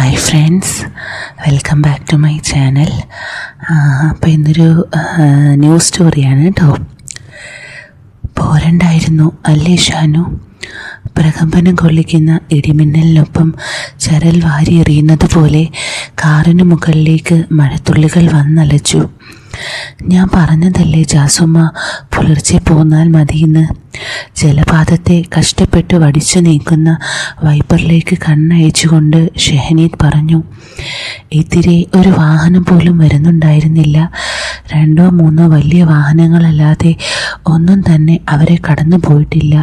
Hi friends, welcome back to my channel. അപ്പോൾ ഇന്നൊരു news സ്റ്റോറിയാണ് കേട്ടോ. പോരണ്ടായിരുന്നു അല്ലേ ഷാനു? പ്രകമ്പനം കൊള്ളിക്കുന്ന ഇടിമിന്നലിനൊപ്പം ചരൽ വാരി എറിയുന്നത് പോലെ കാറിന് മുകളിലേക്ക് മഴത്തുള്ളികൾ വന്നലച്ചു. ഞാൻ പറഞ്ഞതല്ലേ ജാസുമ്മ, പുലർച്ചെ പോന്നാൽ മതിയെന്ന്. ജലപാതത്തെ കഷ്ടപ്പെട്ട് വടിച്ചു നീക്കുന്ന വൈപ്പറിലേക്ക് കണ്ണയച്ചുകൊണ്ട് ഷെഹനീദ് പറഞ്ഞു. എതിരെ ഒരു വാഹനം പോലും വരുന്നുണ്ടായിരുന്നില്ല. 2-3 വലിയ വാഹനങ്ങളല്ലാതെ ഒന്നും തന്നെ അവരെ കടന്നു പോയിട്ടില്ല.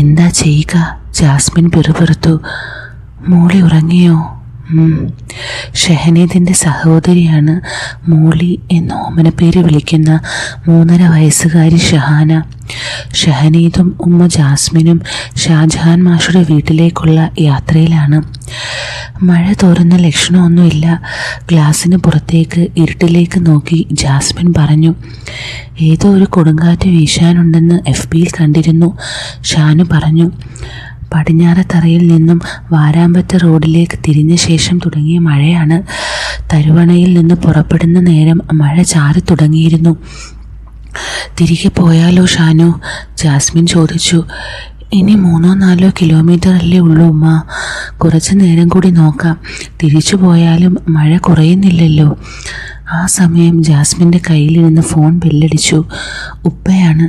എന്താ ചെയ്യുക? ജാസ്മിൻ പിറുപിറുത്തു. മോളി ഉറങ്ങിയോ? ഷെഹനീദിൻ്റെ സഹോദരിയാണ് മോളി എന്ന് ഓമനപ്പേര് വിളിക്കുന്ന 3.5 വയസ്സുകാരി ഷഹാന. ഷഹനീദും ഉമ്മ ജാസ്മിനും ഷാജഹാൻ മാഷുടെ വീട്ടിലേക്കുള്ള യാത്രയിലാണ്. മഴ തോരുന്ന ലക്ഷണമൊന്നുമില്ല. ഗ്ലാസിന് പുറത്തേക്ക് ഇരുട്ടിലേക്ക് നോക്കി ജാസ്മിൻ പറഞ്ഞു. ഏതോ ഒരു കൊടുങ്കാറ്റ് വീശാനുണ്ടെന്ന് FBയിൽ കണ്ടിരുന്നു, ഷാനു പറഞ്ഞു. പടിഞ്ഞാറത്തറയിൽ നിന്നും വാരാമ്പറ്റ റോഡിലേക്ക് തിരിഞ്ഞ ശേഷം തുടങ്ങിയ മഴയാണ്. തരുവണയിൽ നിന്ന് പുറപ്പെടുന്ന നേരം മഴ ചാറി തുടങ്ങിയിരുന്നു. തിരികെ പോയാലോ ഷാനു? ജാസ്മിൻ ചോദിച്ചു. ഇനി 3-4 കിലോമീറ്റർ അല്ലേ ഉള്ളൂ ഉമ്മ. കുറച്ചു നേരം കൂടി നോക്കാം. തിരിച്ചു പോയാലും മഴ കുറയുന്നില്ലല്ലോ. ആ സമയം ജാസ്മിൻ്റെ കയ്യിലിരുന്ന് ഫോൺ ബെല്ലടിച്ചു. ഉപ്പയാണ്.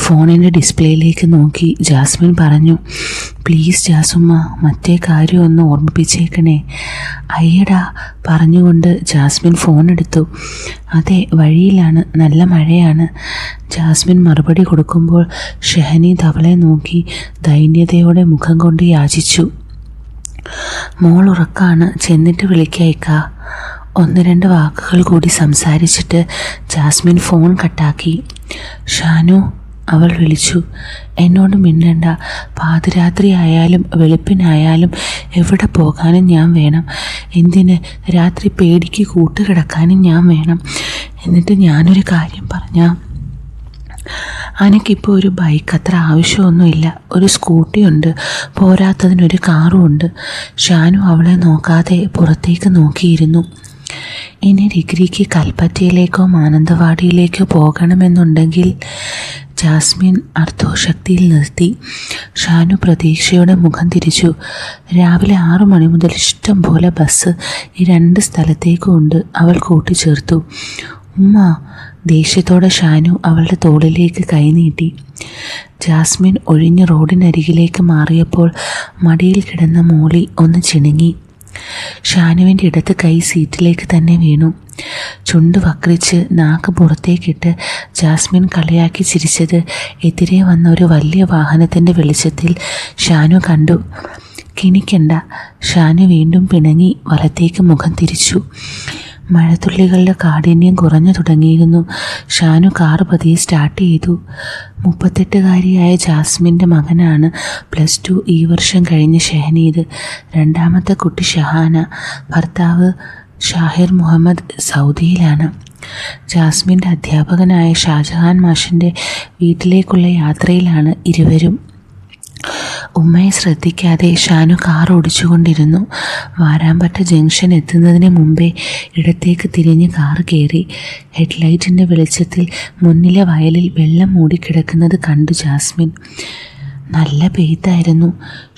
ഫോണിൻ്റെ ഡിസ്പ്ലേയിലേക്ക് നോക്കി ജാസ്മിൻ പറഞ്ഞു. പ്ലീസ് ജാസുമ്മ, മറ്റേ കാര്യം ഒന്ന് ഓർമ്മിപ്പിച്ചേക്കണേ. അയ്യടാ പറഞ്ഞുകൊണ്ട് ജാസ്മിൻ ഫോൺ എടുത്തു. അതെ, വഴിയിലാണ്, നല്ല മഴയാണ്. ജാസ്മിൻ മറുപടി കൊടുക്കുമ്പോൾ ഷെഹനീദ് അവളെ നോക്കി ദൈന്യതയോടെ മുഖം കൊണ്ട് യാചിച്ചു. മോൾ ഉറക്കാണ്, ചെന്നിട്ട് വിളിക്കയക്കാ. 1-2 വാക്കുകൾ കൂടി സംസാരിച്ചിട്ട് ജാസ്മിൻ ഫോൺ കട്ടാക്കി. ഷാനു, അവൾ വിളിച്ചു. എന്നോട് മിണ്ടണ്ട. പാതിരാത്രി ആയാലും വെളുപ്പിനായാലും എവിടെ പോകാനും ഞാൻ വേണം. എന്തിന്? രാത്രി പേടിക്ക് കൂട്ടുകിടക്കാനും ഞാൻ വേണം. എന്നിട്ട് ഞാനൊരു കാര്യം പറഞ്ഞാൽ, എനിക്കിപ്പോൾ ഒരു ബൈക്ക് അത്ര ആവശ്യമൊന്നുമില്ല. ഒരു സ്കൂട്ടിയുണ്ട്, പോരാത്തതിനൊരു കാറും ഉണ്ട്. ഷാനു അവളെ നോക്കാതെ പുറത്തേക്ക് നോക്കിയിരുന്നു. ഇനി ഡിഗ്രിക്ക് കൽപ്പറ്റയിലേക്കോ മാനന്തവാടിയിലേക്കോ പോകണമെന്നുണ്ടെങ്കിൽ ജാസ്മിൻ അർദ്ധശക്തിയിൽ നിർത്തി. ഷാനു പ്രതീക്ഷയോടെ മുഖം തിരിച്ചു. രാവിലെ 6 മണി മുതൽ ഇഷ്ടം പോലെ ബസ് ഈ 2 സ്ഥലത്തേക്കും ഉണ്ട്, അവൾ കൂട്ടിച്ചേർത്തു. ഉമ്മ, ദേഷ്യത്തോടെ ഷാനു അവളുടെ തോളിലേക്ക് കൈനീട്ടി. ജാസ്മിൻ ഒഴിഞ്ഞ റോഡിനരികിലേക്ക് മാറിയപ്പോൾ മടിയിൽ കിടന്ന മോളി ഒന്ന് ചിണുങ്ങി. ഷാനുവിൻ്റെ ഇടത്ത് കൈ സീറ്റിലേക്ക് തന്നെ വീണു. ചുണ്ട് വക്രിച്ച് നാക്ക് പുറത്തേക്കിട്ട് ജാസ്മിൻ കളിയാക്കി ചിരിച്ചത് എതിരെ വന്ന ഒരു വലിയ വാഹനത്തിൻ്റെ വെളിച്ചത്തിൽ ഷാനു കണ്ടു. കിണിക്കണ്ട. ഷാനു വീണ്ടും പിണങ്ങി വലത്തേക്ക് മുഖം തിരിച്ചു. മഴത്തുള്ളികളുടെ കാഠിന്യം കുറഞ്ഞു തുടങ്ങിയിരുന്നു. ഷാനു കാർ പതിയെ സ്റ്റാർട്ട് ചെയ്തു. 38-കാരിയായ ജാസ്മിൻ്റെ മകനാണ് +2 ഈ വർഷം കഴിഞ്ഞ ഷെഹനീദ്. 2ാമത്തെ കുട്ടി ഷഹാന. ഭർത്താവ് ഷാഹിർ മുഹമ്മദ് സൗദിയിലാണ്. ജാസ്മിൻ്റെ അധ്യാപകനായ ഷാജഹാൻ മാഷിൻ്റെ വീട്ടിലേക്കുള്ള യാത്രയിലാണ് ഇരുവരും. ഉമ്മയെ ശ്രദ്ധിക്കാതെ ഷാനു കാർ ഓടിച്ചുകൊണ്ടിരുന്നു. വാരാമ്പറ്റ ജംഗ്ഷൻ എത്തുന്നതിന് മുമ്പേ ഇടത്തേക്ക് തിരിഞ്ഞ് കാർ കയറി. ഹെഡ്ലൈറ്റിൻ്റെ വെളിച്ചത്തിൽ മുന്നിലെ വയലിൽ വെള്ളം മൂടിക്കിടക്കുന്നത് കണ്ടു ജാസ്മിൻ. നല്ല പെയ്ത്തായിരുന്നു.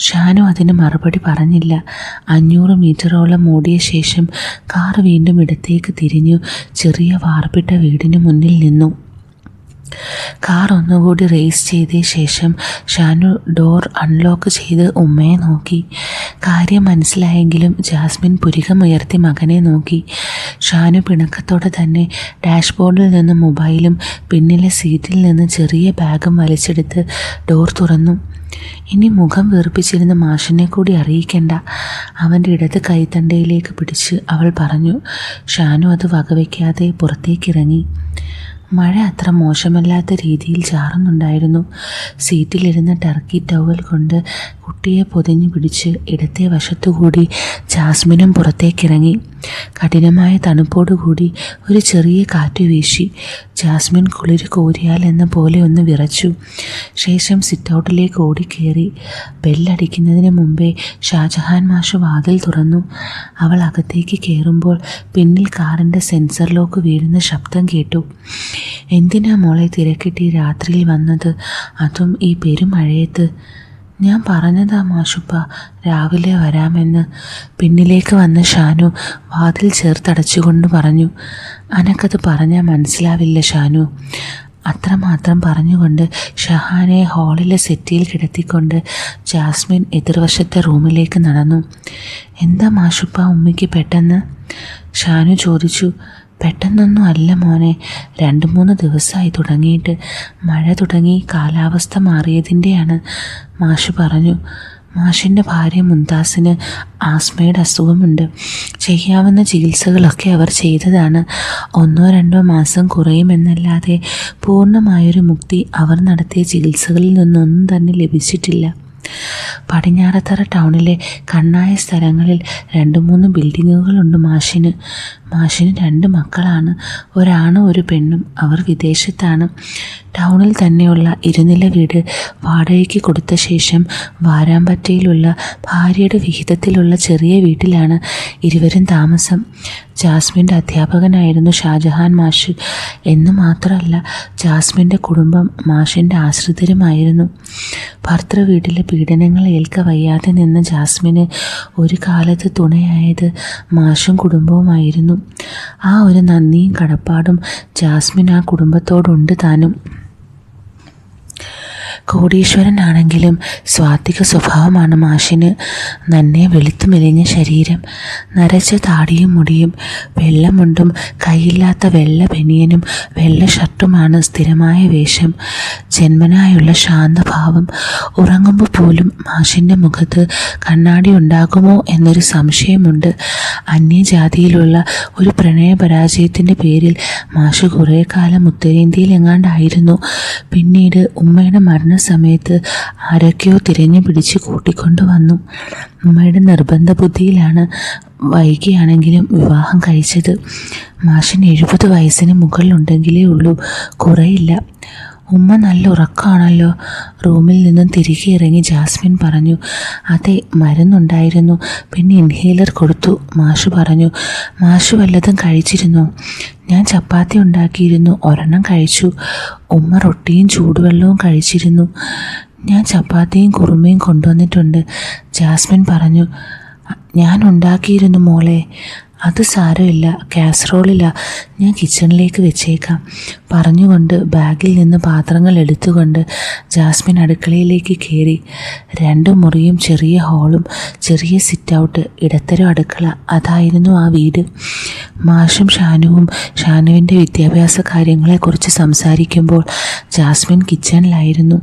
ഷാനു അതിന് മറുപടി പറഞ്ഞില്ല. 500 മീറ്ററോളം ഓടിയ ശേഷം കാർ വീണ്ടും ഇടത്തേക്ക് തിരിഞ്ഞു ചെറിയ വാർപ്പിട്ട വീടിന് മുന്നിൽ നിന്നു. കാർ ഒന്നുകൂടി റേസ് ചെയ്ത ശേഷം ഷാനു ഡോർ അൺലോക്ക് ചെയ്ത് ഉമ്മയെ നോക്കി. കാര്യം മനസ്സിലായെങ്കിലും ജാസ്മിൻ പുരികമുയർത്തി മകനെ നോക്കി. ഷാനു പിണക്കത്തോടെ തന്നെ ഡാഷ്ബോർഡിൽ നിന്ന് മൊബൈലും പിന്നിലെ സീറ്റിൽ നിന്ന് ചെറിയ ബാഗും വലിച്ചെടുത്ത് ഡോർ തുറന്നു. ഇനി മുഖം വീർപ്പിച്ചിരുന്ന മാഷിനെ കൂടി അറിയിക്കണ്ട, അവൻ്റെ ഇടത് കൈത്തണ്ടയിലേക്ക് പിടിച്ച് അവൾ പറഞ്ഞു. ഷാനു അത് വകവയ്ക്കാതെ പുറത്തേക്കിറങ്ങി. മഴ അത്ര മോശമല്ലാത്ത രീതിയിൽ ചാറുന്നുണ്ടായിരുന്നു. സീറ്റിലിരുന്ന ടർക്കി ടവൽ കൊണ്ട് കുട്ടിയെ പൊതിഞ്ഞു പിടിച്ച് ഇടത്തെ വശത്തുകൂടി ജാസ്മിനും പുറത്തേക്കിറങ്ങി. കഠിനമായ തണുപ്പോടുകൂടി ഒരു ചെറിയ കാറ്റ് വീശി. ജാസ്മിൻ കുളിര് കോരിയാൽ എന്ന പോലെ ഒന്ന് വിറച്ചു. ശേഷം സിറ്റൗട്ടിലേക്ക് ഓടിക്കേറി. ബെല്ലടിക്കുന്നതിന് മുമ്പേ ഷാജഹാൻ മാഷ് വാതിൽ തുറന്നു. അവൾ അകത്തേക്ക് കയറുമ്പോൾ പിന്നിൽ കാറിൻ്റെ സെൻസർ ലോക്ക് വീഴുന്ന ശബ്ദം കേട്ടു. എന്തിനാ മോളെ തിരക്കിട്ട് ഈ രാത്രിയിൽ വന്നത്, അതും ഈ പെരുമഴയത്ത്? ഞാൻ പറഞ്ഞതാ മാഷുപ്പ, രാവിലെ വരാമെന്ന്. പിന്നിലേക്ക് വന്ന ഷാനു വാതിൽ ചേർത്തടച്ചുകൊണ്ട് പറഞ്ഞു. അനക്കത് പറഞ്ഞാൽ മനസ്സിലാവില്ല ഷാനു. അത്രമാത്രം പറഞ്ഞുകൊണ്ട് ഷഹാനെ ഹാളിലെ സെറ്റിയിൽ കിടത്തിക്കൊണ്ട് ജാസ്മിൻ എതിർവശത്തെ റൂമിലേക്ക് നടന്നു. എന്താ മാഷുപ്പ ഉമ്മയ്ക്ക് പെട്ടെന്ന്? ഷാനു ചോദിച്ചു. പെട്ടെന്നൊന്നും അല്ല മോനെ, 2-3 ദിവസമായി തുടങ്ങിയിട്ട്. മഴ തുടങ്ങി കാലാവസ്ഥ മാറിയതിൻ്റെയാണ്, മാഷ് പറഞ്ഞു. മാഷിൻ്റെ ഭാര്യ മുംതാസിന് ആസ്മയുടെ അസുഖമുണ്ട്. ചെയ്യാവുന്ന ചികിത്സകളൊക്കെ അവർ ചെയ്തതാണ്. 1-2 മാസം കുറയുമെന്നല്ലാതെ പൂർണ്ണമായൊരു മുക്തി അവർ നടത്തിയ ചികിത്സകളിൽ നിന്നൊന്നും തന്നെ ലഭിച്ചിട്ടില്ല. പടിഞ്ഞാറത്തറ ടൗണിലെ കണ്ണായ സ്ഥലങ്ങളിൽ 2-3 ബിൽഡിങ്ങുകളുണ്ട് മാഷിന്. 2 മക്കളാണ്, ഒരാണും ഒരു പെണ്ണും. അവർ വിദേശത്താണ്. ടൗണിൽ തന്നെയുള്ള ഇരുനില വീട് വാടകയ്ക്ക് കൊടുത്ത ശേഷം വാരാമ്പറ്റയിലുള്ള ഭാര്യയുടെ വിഹിതത്തിലുള്ള ചെറിയ വീട്ടിലാണ് ഇരുവരും താമസം. ജാസ്മിൻ്റെ അധ്യാപകനായിരുന്നു ഷാജഹാൻ മാഷ്. എന്ന് മാത്രമല്ല, ജാസ്മിൻ്റെ കുടുംബം മാഷിൻ്റെ ആശ്രിതരുമായിരുന്നു. ഭർത്തൃ വീട്ടിലെ പീഡനങ്ങൾ ഏൽക്ക വയ്യാതെ നിന്ന ജാസ്മിന് ഒരു കാലത്ത് തുണയായത് മാഷും കുടുംബവുമായിരുന്നു. ആ ഒരു നന്ദിയും കടപ്പാടും ജാസ്മിൻ ആ കുടുംബത്തോടുണ്ട് താനും. കോടീശ്വരനാണെങ്കിലും സ്വാത്വിക സ്വഭാവമാണ് മാഷിന്. നന്നെ വെളുത്തു മെലിഞ്ഞ ശരീരം, നരച്ച താടിയും മുടിയും, വെള്ളമുണ്ടും കൈയില്ലാത്ത വെള്ള ബനിയനും വെള്ള ഷർട്ടുമാണ് സ്ഥിരമായ വേഷം. ജന്മനായുള്ള ശാന്തഭാവം. ഉറങ്ങുമ്പോൾ പോലും മാഷിൻ്റെ മുഖത്ത് കണ്ണാടി ഉണ്ടാകുമോ എന്നൊരു സംശയമുണ്ട്. അന്യജാതിയിലുള്ള ഒരു പ്രണയപരാജയത്തിൻ്റെ പേരിൽ മാഷ് കുറേ കാലം ഉത്തരേന്ത്യയിലെങ്ങാണ്ടായിരുന്നു. പിന്നീട് ഉമ്മയുടെ സമയത്ത് ആരൊക്കെയോ തിരഞ്ഞു പിടിച്ച് കൂട്ടിക്കൊണ്ടുവന്നു. ഉമ്മയുടെ നിർബന്ധ ബുദ്ധിയിലാണ് വൈകിയാണെങ്കിലും വിവാഹം കഴിച്ചത്. മാഷിന് 70 വയസ്സിന് മുകളിലുണ്ടെങ്കിലേ ഉള്ളൂ, കുറയില്ല. ഉമ്മ നല്ല ഉറക്കമാണല്ലോ. റൂമിൽ നിന്നും തിരികെ ഇറങ്ങി ജാസ്മിൻ പറഞ്ഞു. അതെ, മരുന്നുണ്ടായിരുന്നു, പിന്നെ ഇൻഹേലർ കൊടുത്തു, മാഷ് പറഞ്ഞു. മാഷ് വല്ലതും കഴിച്ചിരുന്നോ? ഞാൻ ചപ്പാത്തി ഉണ്ടാക്കിയിരുന്നു, ഒരെണ്ണം കഴിച്ചു. ഉമ്മ റൊട്ടിയും ചൂടുവെള്ളവും കഴിച്ചിരുന്നു. ഞാൻ ചപ്പാത്തിയും കുറുമയും കൊണ്ടുവന്നിട്ടുണ്ട്, ജാസ്മിൻ പറഞ്ഞു. ഞാൻ ഉണ്ടാക്കിയിരുന്നു മോളെ. അത് സാരമില്ല, കാസറോളില്ല, ഞാൻ കിച്ചണിലേക്ക് വെച്ചേക്കാം, പറഞ്ഞുകൊണ്ട് ബാഗിൽ നിന്ന് പാത്രങ്ങൾ എടുത്തുകൊണ്ട് ജാസ്മിൻ അടുക്കളയിലേക്ക് കയറി. 2 മുറിയും ചെറിയ ഹാളും ചെറിയ സിറ്റൗട്ട്, ഇടത്തരം അടുക്കള, അതായിരുന്നു ആ വീട്. മാഷും ഷാനുവും ഷാനുവിൻ്റെ വിദ്യാഭ്യാസ കാര്യങ്ങളെക്കുറിച്ച് സംസാരിക്കുമ്പോൾ ജാസ്മിൻ കിച്ചണിലായിരുന്നു.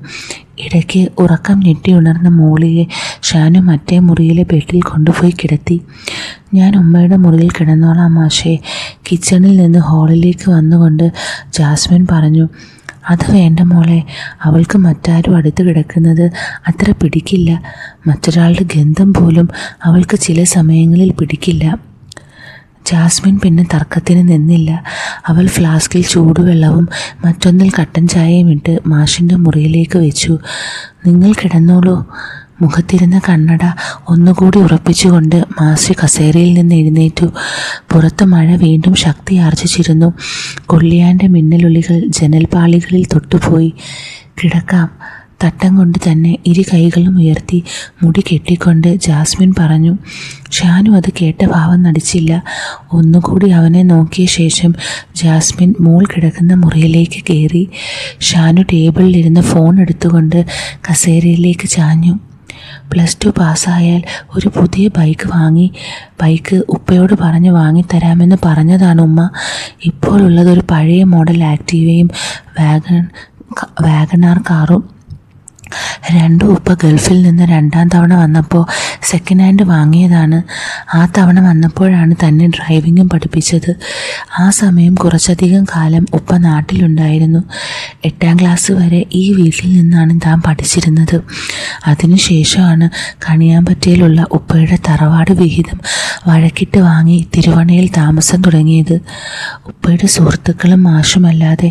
ഇടയ്ക്ക് ഉറക്കം ഞെട്ടി ഉണർന്ന മോളിയെ ഷാനു മറ്റേ മുറിയിലെ ബെഡിൽ കൊണ്ടുപോയി കിടത്തി. ഞാൻ ഉമ്മയുടെ മുറിയിൽ കിടന്നോളാം മാഷേ, കിച്ചണിൽ നിന്ന് ഹാളിലേക്ക് വന്നുകൊണ്ട് ജാസ്മിൻ പറഞ്ഞു. അത് വേണ്ട മോളെ, അവൾക്ക് മറ്റാരും അടുത്ത് കിടക്കുന്നത് അത്ര പിടിക്കില്ല. മറ്റൊരാളുടെ ഗന്ധം പോലും അവൾക്ക് ചില സമയങ്ങളിൽ പിടിക്കില്ല. ജാസ്മിൻ പിന്നെ തർക്കത്തിന് നിന്നില്ല. അവൾ ഫ്ലാസ്കിൽ ചൂടുവെള്ളവും മറ്റൊന്നിൽ കട്ടൻ ചായയും ഇട്ട് മാഷിൻ്റെ മുറിയിലേക്ക് വെച്ചു. നിങ്ങൾ കിടന്നോളൂ. മുഖത്തിരുന്ന കണ്ണട ഒന്നുകൂടി ഉറപ്പിച്ചുകൊണ്ട് മാഷ് കസേരയിൽ നിന്ന് എഴുന്നേറ്റു. പുറത്ത് മഴ വീണ്ടും ശക്തി ആർജിച്ചിരുന്നു. കൊള്ളിയാൻ്റെ മിന്നലുള്ളികൾ ജനൽപാളികളിൽ തൊട്ടുപോയി. കിടക്കാം. തട്ടം കൊണ്ട് തന്നെ 2 കൈകളും ഉയർത്തി മുടി കെട്ടിക്കൊണ്ട് ജാസ്മിൻ പറഞ്ഞു. ഷാനു അത് കേട്ട ഭാവം നടിച്ചില്ല. ഒന്നുകൂടി അവനെ നോക്കിയ ശേഷം ജാസ്മിൻ മോൾ കിടക്കുന്ന മുറിയിലേക്ക് കയറി. ഷാനു ടേബിളിലിരുന്ന് ഫോൺ എടുത്തുകൊണ്ട് കസേരയിലേക്ക് ചാഞ്ഞു. +2 പാസ്സായാൽ ഒരു പുതിയ ബൈക്ക് ഉപ്പയോട് പറഞ്ഞ് വാങ്ങിത്തരാമെന്ന് പറഞ്ഞതാണ് ഉമ്മ. ഇപ്പോഴുള്ളതൊരു പഴയ മോഡൽ ആക്റ്റീവയും വാഗണാർ കാറും. രണ്ടും ഉപ്പ ഗൾഫിൽ നിന്ന് 2ാം തവണ വന്നപ്പോൾ സെക്കൻഡ് ഹാൻഡ് വാങ്ങിയതാണ്. ആ തവണ വന്നപ്പോഴാണ് തന്നെ ഡ്രൈവിങ്ങും പഠിപ്പിച്ചത്. ആ സമയം കുറച്ചധികം കാലം ഉപ്പ നാട്ടിലുണ്ടായിരുന്നു. 8ാം ക്ലാസ് വരെ ഈ വീട്ടിൽ നിന്നാണ് താൻ പഠിച്ചിരുന്നത്. അതിനുശേഷമാണ് കണിയാമ്പറ്റയിലുള്ള ഉപ്പയുടെ തറവാട് വിഹിതം വഴക്കിട്ട് വാങ്ങി തിരുവണ്ണയിൽ താമസം തുടങ്ങിയത്. ഉപ്പയുടെ സുഹൃത്തുക്കളും മാഷുമല്ലാതെ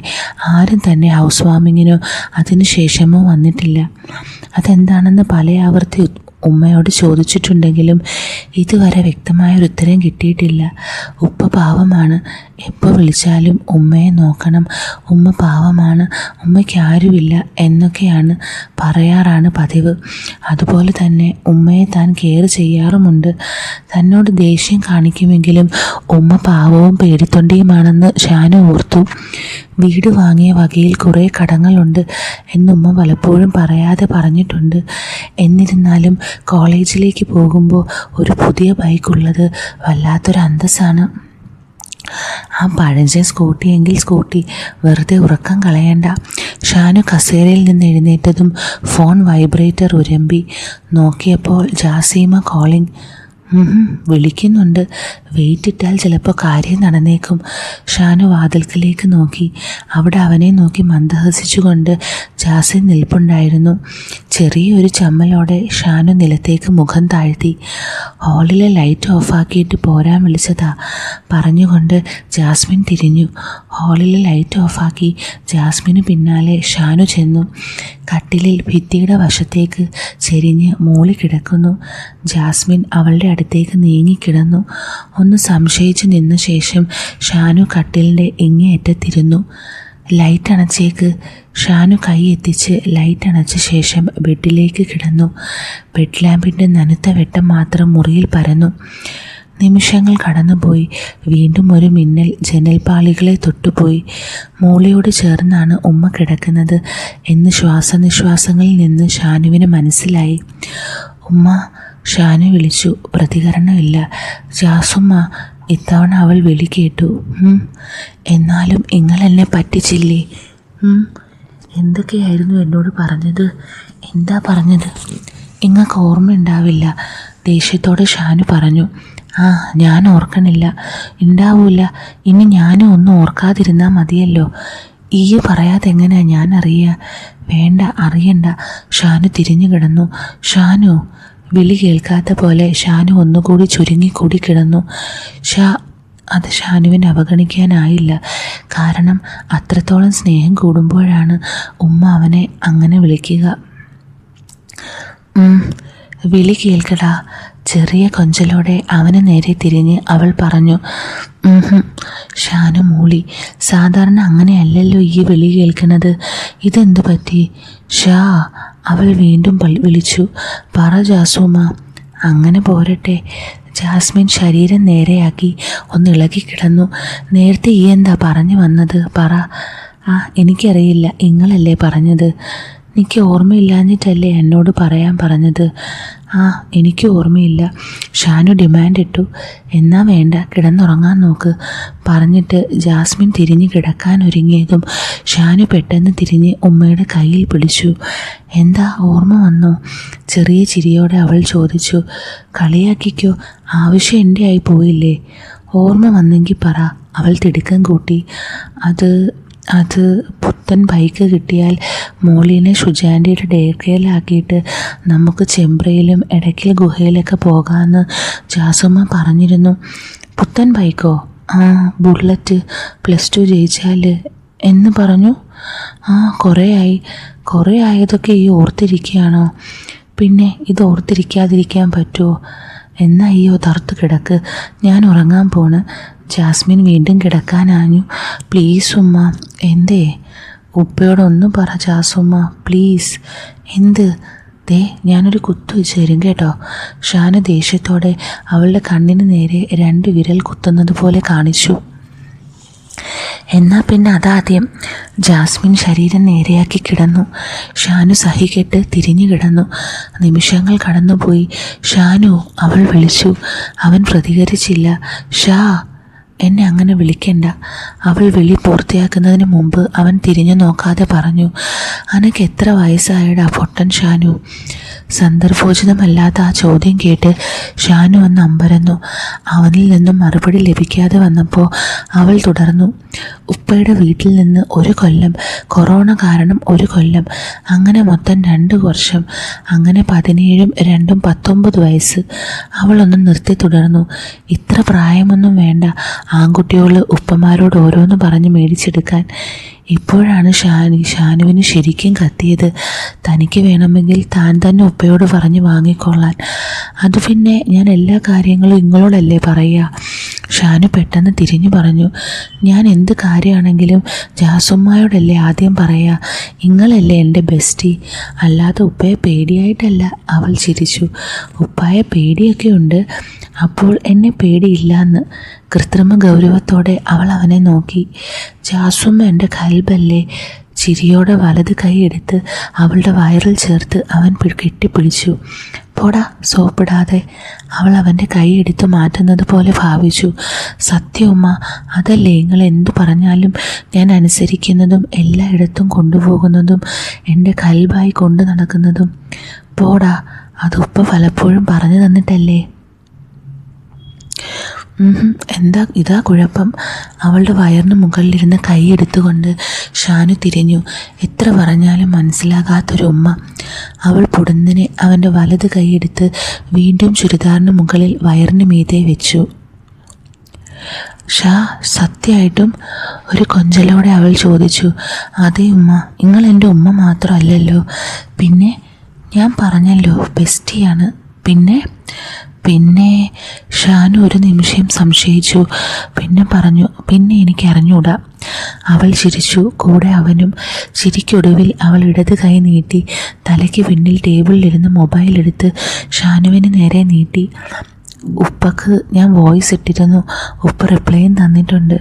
ആരും തന്നെ ഹൗസ് വാമിങ്ങിനോ അതിനുശേഷമോ വന്നിട്ടില്ല. അതെന്താണെന്ന് പല ആവർത്തി ഉമ്മയോട് ചോദിച്ചിട്ടുണ്ടെങ്കിലും ഇതുവരെ വ്യക്തമായൊരു ഉത്തരം കിട്ടിയിട്ടില്ല. ഉപ്പ പാവമാണ്, എപ്പോൾ വിളിച്ചാലും ഉമ്മയെ നോക്കണം, ഉമ്മ പാവമാണ്, ഉമ്മയ്ക്ക് ആരുമില്ല എന്നൊക്കെയാണ് പറയാറാണ് പതിവ്. അതുപോലെ തന്നെ ഉമ്മയെ താൻ കെയർ ചെയ്യാറുമുണ്ട്. തന്നോട് ദേഷ്യം കാണിക്കുമെങ്കിലും ഉമ്മ പാവവും പേടിത്തൊണ്ടിയുമാണെന്ന് ഷാനു ഓർത്തു. വീട് വാങ്ങിയ വകയിൽ കുറേ കടങ്ങളുണ്ട് എന്നുമ്മ പലപ്പോഴും പറയാതെ പറഞ്ഞിട്ടുണ്ട്. എന്നിരുന്നാലും കോളേജിലേക്ക് പോകുമ്പോൾ ഒരു പുതിയ ബൈക്കുള്ളത് വല്ലാത്തൊരു അന്തസ്സാണ്. ആ പഴഞ്ചൻ സ്കൂട്ടിയെങ്കിൽ സ്കൂട്ടി, വെറുതെ ഉറക്കം കളയണ്ട. ഷാനു കസേരയിൽ നിന്ന് എഴുന്നേറ്റതും ഫോൺ വൈബ്രേറ്റർ ഉരമ്പി. നോക്കിയപ്പോൾ ജാസീമ കോളിംഗ്. വിളിക്കുന്നുണ്ട്. വെയിറ്റ് ഇട്ടാൽ ചിലപ്പോൾ കാര്യം നടന്നേക്കും. ഷാനു വാതിൽക്കലേക്ക് നോക്കി. അവിടെ അവനെ നോക്കി മന്ദഹസിച്ചുകൊണ്ട് ജാസിൻ നിൽപ്പുണ്ടായിരുന്നു. ചെറിയൊരു ചമ്മലോടെ ഷാനു നിലത്തേക്ക് മുഖം താഴ്ത്തി. ഹാളിലെ ലൈറ്റ് ഓഫാക്കിയിട്ട് പോരാൻ വിളിച്ചതാ പറഞ്ഞുകൊണ്ട് ജാസ്മിൻ തിരിഞ്ഞു. ഹാളിലെ ലൈറ്റ് ഓഫാക്കി ജാസ്മിന് പിന്നാലെ ഷാനു ചെന്നു. കട്ടിലിൽ ഭിത്തിയുടെ വശത്തേക്ക് ചെരിഞ്ഞ് മൂളി കിടക്കുന്നു. ജാസ്മിൻ അവളുടെ അടുത്തേക്ക് നീങ്ങിക്കിടന്നു. ഒന്ന് സംശയിച്ചു നിന്ന ശേഷം ഷാനു കട്ടിലിൻ്റെ ഇങ്ങേയറ്റത്തിരുന്നു. ലൈറ്റ് അണച്ചേക്ക്. ഷാനു കൈ എത്തിച്ച് ലൈറ്റ് അണച്ച ശേഷം ബെഡിലേക്ക് കിടന്നു. ബെഡ് ലാമ്പിൻ്റെ നനുത്ത വെട്ടം മാത്രം മുറിയിൽ പരന്നു. നിമിഷങ്ങൾ കടന്നുപോയി. വീണ്ടും ഒരു മിന്നൽ ജനൽപ്പാളികളെ തൊട്ടുപോയി. മോളിയോട് ചേർന്നാണ് ഉമ്മ കിടക്കുന്നത് എന്ന് ശ്വാസനിശ്വാസങ്ങളിൽ നിന്ന് ഷാനുവിന് മനസ്സിലായി. ഉമ്മ, ഷാനു വിളിച്ചു. പ്രതികരണമില്ല. ജാസുമ്മ. ഇത്തവണ അവൾ വിളി കേട്ടു. എന്നാലും നിങ്ങളെന്നെ പറ്റിച്ചില്ലേ? എന്തൊക്കെയായിരുന്നു എന്നോട് പറഞ്ഞത്? എന്താ പറഞ്ഞത്? നിങ്ങൾക്ക് ഓർമ്മയുണ്ടാവില്ല, ദേഷ്യത്തോടെ ഷാനു പറഞ്ഞു. ഞാൻ ഓർക്കണില്ല. ഉണ്ടാവൂല. ഇനി ഞാനും ഒന്നും ഓർക്കാതിരുന്നാൽ മതിയല്ലോ. ഈ പറയാതെ എങ്ങനെയാ ഞാൻ അറിയുക? വേണ്ട, അറിയണ്ട. ഷാനു തിരിഞ്ഞു കിടന്നു. ഷാനു. വിളി കേൾക്കാത്ത പോലെ ഷാനു ഒന്നുകൂടി ചുരുങ്ങിക്കൂടി കിടന്നു. അത് ഷാനുവിനെ അവഗണിക്കാനായില്ല. കാരണം അത്രത്തോളം സ്നേഹം കൂടുമ്പോഴാണ് ഉമ്മ അവനെ അങ്ങനെ വിളിക്കുക. വിളി കേൾക്കടാ. ചെറിയ കൊഞ്ചലോടെ അവന് നേരെ തിരിഞ്ഞ് അവൾ പറഞ്ഞു. ഷാനു മൂളി. സാധാരണ അങ്ങനെയല്ലല്ലോ ഈ വിളി കേൾക്കുന്നത്. ഇതെന്തു പറ്റി? ഷാ. അവൾ വീണ്ടും വിളിച്ചു. പറ ജാസുമ്മ. അങ്ങനെ പോരട്ടെ. ജാസ്മിൻ ശരീരം നേരെയാക്കി ഒന്ന് ഇളകിക്കിടന്നു. നേരത്തെ ഈ എന്താ പറഞ്ഞു വന്നത്? പറ. എനിക്കറിയില്ല. നിങ്ങളല്ലേ പറഞ്ഞത്. എനിക്ക് ഓർമ്മയില്ലാഞ്ഞിട്ടല്ലേ എന്നോട് പറയാൻ പറഞ്ഞത്? എനിക്ക് ഓർമ്മയില്ല. ഷാനു ഡിമാൻഡ് ഇട്ടു. എന്നാ വേണ്ട, കിടന്നുറങ്ങാൻ നോക്ക് പറഞ്ഞിട്ട് ജാസ്മിൻ തിരിഞ്ഞ് കിടക്കാൻ ഒരുങ്ങിയതും ഷാനു പെട്ടെന്ന് തിരിഞ്ഞ് ഉമ്മയുടെ കയ്യിൽ പിടിച്ചു. എന്താ, ഓർമ്മ വന്നോ? ചെറിയ ചിരിയോടെ അവൾ ചോദിച്ചു. കളിയാക്കിക്കോ, ആവശ്യം എൻ്റെ ആയി പോയില്ലേ? ഓർമ്മ വന്നെങ്കിൽ പറ. അവൾ തിടുക്കം കൂട്ടി. അത് പുത്തൻ ബൈക്ക് കിട്ടിയാൽ മോളീനെ ഷുജാൻ്റിയുടെ ഡേ കെയറിലാക്കിയിട്ട് നമുക്ക് ചെമ്പ്രയിലും ഇടയ്ക്കൽ ഗുഹയിലൊക്കെ പോകാമെന്ന് ജാസുമ്മ പറഞ്ഞിരുന്നു. പുത്തൻ ബൈക്കോ? ബുള്ളറ്റ്. +2 ജയിച്ചാൽ എന്ന് പറഞ്ഞു. കുറേ ആയതൊക്കെ ഈ ഓർത്തിരിക്കുകയാണോ? പിന്നെ ഇത് ഓർത്തിരിക്കാതിരിക്കാൻ പറ്റുമോ? എന്നാ തറുത്ത് കിടക്ക്, ഞാൻ ഉറങ്ങാൻ പോണ്. ജാസ്മിൻ വീണ്ടും കിടക്കാനാഞ്ഞു. പ്ലീസ് ഉമ്മ. എന്തേ? ഉപ്പയോടൊന്നും പറ ജാസുമ്മ, പ്ലീസ്. എന്ത്? ഞാനൊരു കുത്തു വെച്ച് തരും കേട്ടോ. ഷാനു ദേഷ്യത്തോടെ അവളുടെ കണ്ണിന് നേരെ 2 വിരൽ കുത്തുന്നത് പോലെ കാണിച്ചു. എന്നാൽ പിന്നെ അതാദ്യം. ജാസ്മിൻ ശരീരം നേരെയാക്കി കിടന്നു. ഷാനു സഹികെട്ട് തിരിഞ്ഞു കിടന്നു. നിമിഷങ്ങൾ കടന്നുപോയി. ഷാനു, അവൾ വിളിച്ചു. അവൻ പ്രതികരിച്ചില്ല. എന്നെ അങ്ങനെ വിളിക്കണ്ട. അവൾ വിളി പൂർത്തിയാക്കുന്നതിന് മുമ്പ് അവൻ തിരിഞ്ഞു നോക്കാതെ പറഞ്ഞു, അനക്ക് എത്ര വയസ്സായടാ പൊട്ടൻ ഷാനു? സന്ദർഭോചിതമല്ലാത്ത ആ ചോദ്യം കേട്ട് ഷാനു ഒന്ന് അമ്പരന്നു. അവനിൽ നിന്നും മറുപടി ലഭിക്കാതെ വന്നപ്പോൾ അവൾ തുടർന്നു, ഉപ്പയുടെ വീട്ടിൽ നിന്ന് 1 കൊല്ലം, കൊറോണ കാരണം 1 കൊല്ലം, അങ്ങനെ മൊത്തം 2 വർഷം, അങ്ങനെ 17ഉം 2ഉം 19 വയസ്സ്. അവളൊന്ന് നിർത്തി തുടർന്നു, ഇത്ര പ്രായമൊന്നും വേണ്ട ആൺകുട്ടികൾ ഉപ്പമാരോട് ഓരോന്ന് പറഞ്ഞ് മേടിച്ചെടുക്കാൻ. ഇപ്പോഴാണ് ഷാനുവിന് ശരിക്കും കത്തിയത്. തനിക്ക് വേണമെങ്കിൽ താൻ തന്നെ ഉപ്പയോട് പറഞ്ഞ് വാങ്ങിക്കൊള്ളാൻ. അത് പിന്നെ ഞാൻ എല്ലാ കാര്യങ്ങളും നിങ്ങളോടല്ലേ പറയുക? ഷാനു പെട്ടെന്ന് തിരിഞ്ഞു പറഞ്ഞു, ഞാൻ എന്ത് കാര്യമാണെങ്കിലും ജാസുമ്മയോടല്ലേ ആദ്യം പറയുക. നിങ്ങളല്ലേ എൻ്റെ ബെസ്റ്റി, അല്ലാതെ ഉപ്പയെ പേടിയായിട്ടല്ല. അവൾ ചിരിച്ചു. ഉപ്പായെ പേടിയൊക്കെ ഉണ്ട്, അപ്പോൾ എന്നെ പേടിയില്ലാന്ന്. കൃത്രിമ ഗൗരവത്തോടെ അവൾ അവനെ നോക്കി. ജാസുമ്മ എൻ്റെ കൽബല്ലേ? ചിരിയോടെ വലത് കൈ എടുത്ത് അവളുടെ വയറിൽ ചേർത്ത് അവൻ കെട്ടിപ്പിടിച്ചു. പോടാ സോപ്പിടാതെ. അവൾ അവൻ്റെ കൈ എടുത്ത് മാറ്റുന്നത് പോലെ ഭാവിച്ചു. സത്യവുമ്മ, അതല്ലേ നിങ്ങൾ എന്തു പറഞ്ഞാലും ഞാൻ അനുസരിക്കുന്നതും എല്ലായിടത്തും കൊണ്ടുപോകുന്നതും എൻ്റെ കൽബായി കൊണ്ടു നടക്കുന്നതും? പോടാ, അത് ഉപ്പ പലപ്പോഴും പറഞ്ഞു തന്നിട്ടല്ലേ? എന്താ ഇതാ കുഴപ്പം? അവളുടെ വയറിന് മുകളിലിരുന്ന് കൈയെടുത്തുകൊണ്ട് ഷാനു തിരിഞ്ഞു. എത്ര പറഞ്ഞാലും മനസ്സിലാകാത്തൊരു ഉമ്മ. അവൾ പൊടുന്നനെ അവൻ്റെ വലത് കൈയെടുത്ത് വീണ്ടും ചുരിദാറിന് മുകളിൽ വയറിന് മീതെ വെച്ചു. ഷാ, സത്യമായിട്ടും? ഒരു കൊഞ്ചലോടെ അവൾ ചോദിച്ചു. അതേ ഉമ്മ, നിങ്ങൾ എൻ്റെ ഉമ്മ മാത്രമല്ലല്ലോ. പിന്നെ? ഞാൻ പറഞ്ഞല്ലോ, ബെസ്റ്റിയാണ്. പിന്നെ ഷാനു ഒരു നിമിഷം സംശയിച്ചു. പിന്നെ പറഞ്ഞു, പിന്നെ എനിക്ക് അറിഞ്ഞൂടാ. അവൾ ചിരിച്ചു, കൂടെ അവനും. ചിരിക്കൊടുവിൽ അവൾ ഇടത് കൈ നീട്ടി തലയ്ക്ക് പിന്നിൽ ടേബിളിലിരുന്ന് മൊബൈൽ എടുത്ത് ഷാനുവിന് നേരെ നീട്ടി. ഉപ്പക്ക് ഞാൻ വോയിസ് ഇട്ടിരുന്നു, ഉപ്പ റിപ്ലൈയും തന്നിട്ടുണ്ട്.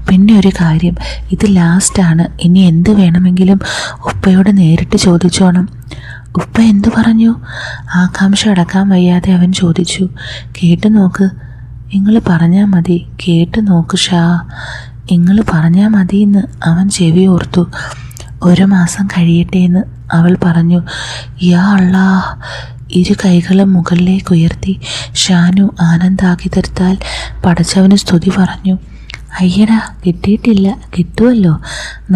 പിന്നെ ഒരു കാര്യം, ഇത് ലാസ്റ്റാണ്. ഇനി എന്ത് വേണമെങ്കിലും ഉപ്പയോട് നേരിട്ട് ചോദിച്ചോണം. ഉപ്പ എന്തു പറഞ്ഞു? ആകാംക്ഷ അടക്കാൻ വയ്യാതെ അവൻ ചോദിച്ചു. കേട്ടു നോക്ക്. നിങ്ങൾ പറഞ്ഞാൽ മതി. കേട്ടു നോക്ക് ഷാ, നിങ്ങൾ പറഞ്ഞാൽ മതിയെന്ന് അവൻ ചെവി ഓർത്തു. 1 മാസം കഴിയട്ടെ എന്ന് അവൾ പറഞ്ഞു. യാ അള്ളാ. 2 കൈകളും മുകളിലേക്ക് ഉയർത്തി ഷാനു ആനന്ദാകിതർത്താൽ പടച്ചവന് സ്തുതി പറഞ്ഞു. അയ്യടാ, കിട്ടിയിട്ടില്ല. കിട്ടുമല്ലോ.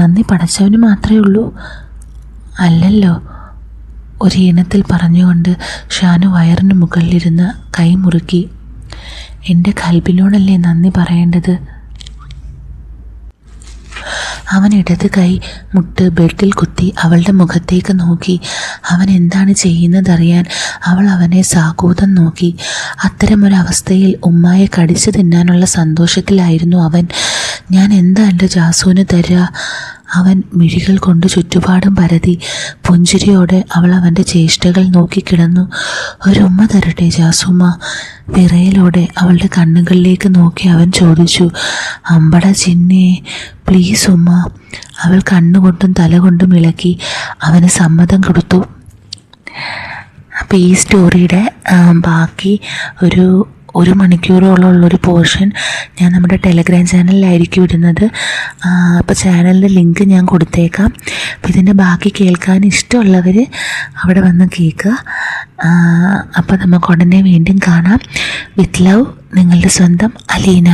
നന്ദി പടച്ചവന് മാത്രമേ ഉള്ളൂ. അല്ലല്ലോ, ഒരീണത്തിൽ പറഞ്ഞുകൊണ്ട് ഷാനു വയറിന് മുകളിലിരുന്ന് കൈ മുറുക്കി. എൻ്റെ കൽബിനോടല്ലേ നന്ദി പറയേണ്ടത്? അവൻ ഇടത് കൈ മുട്ട് ബെഡിൽ കുത്തി അവളുടെ മുഖത്തേക്ക് നോക്കി. അവൻ എന്താണ് ചെയ്യുന്നതറിയാൻ അവൾ അവനെ സാകൂതം നോക്കി. അത്തരമൊരവസ്ഥയിൽ ഉമ്മായെ കടിച്ചു തിന്നാനുള്ള സന്തോഷത്തിലായിരുന്നു അവൻ. ഞാൻ എന്താ എൻ്റെ ജാസുവിന് തരിക? അവൻ മിഴികൾ കൊണ്ട് ചുറ്റുപാടും പരതി. പുഞ്ചിരിയോടെ അവൾ അവൻ്റെ ചേഷ്ടകൾ നോക്കിക്കിടന്നു. ഒരുമ്മ തരട്ടെ ജാസുമ്മ? വിറയലോടെ അവളുടെ കണ്ണുകളിലേക്ക് നോക്കി അവൻ ചോദിച്ചു. അമ്പട ചിന്നേ, പ്ലീസ് ഉമ്മ. അവൾ കണ്ണുകൊണ്ടും തല കൊണ്ടും ഇളക്കി അവന് സമ്മതം കൊടുത്തു. അപ്പോൾ ഈ സ്റ്റോറിയുടെ ബാക്കി ഒരു മണിക്കൂറോളമുള്ളൊരു പോർഷൻ ഞാൻ നമ്മുടെ ടെലഗ്രാം ചാനലിലായിരിക്കും ഇടുന്നത്. അപ്പോൾ ചാനലിൻ്റെ ലിങ്ക് ഞാൻ കൊടുത്തേക്കാം. അപ്പോൾ ഇതിൻ്റെ ബാക്കി കേൾക്കാൻ ഇഷ്ടമുള്ളവർ അവിടെ വന്ന് കേൾക്കുക. അപ്പോൾ നമുക്ക് ഉടനെ വീണ്ടും കാണാം. വിത്ത് ലവ്, നിങ്ങളുടെ സ്വന്തം അലീന.